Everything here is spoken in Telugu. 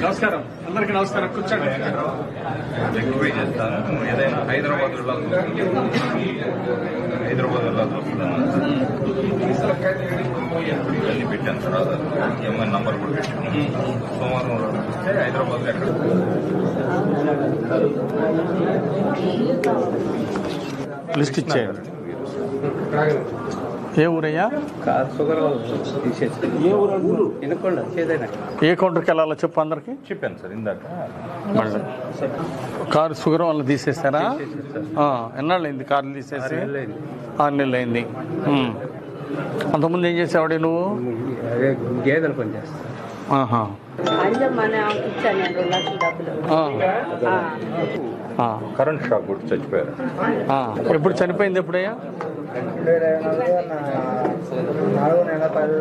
నమస్కారం, అందరికి నమస్కారం. కూర్చోండి. ఎక్కువ చేస్తాను. ఏదైనా హైదరాబాద్ ఇవన్నీ పెట్టాను తర్వాత ఏమైనా నంబర్ కూడా పెట్టాను. సోమవారం వస్తే హైదరాబాద్ ఎక్కడ లిస్ట్ ఇచ్చేయండి. ఏ ఊరయ్యా? ఏ కౌంటర్కి వెళ్ళాలో చెప్పు అందరికి. చెప్పాను సార్ ఇందాక. మళ్ళీ కారు షుగర్ వల్ల తీసేస్తారా? ఎన్నాళ్ళు అయింది కార్లు తీసేసి? 6 నెలలు అయింది. అంతకుముందు ఏం చేసేవాడి నువ్వు? గేదెలు పని చేస్తా. కరెంట్ షాక్ కొట్టి చచ్చిపోయారు. ఎప్పుడు చనిపోయింది? ఎప్పుడయ్యా? 4 నెలల 10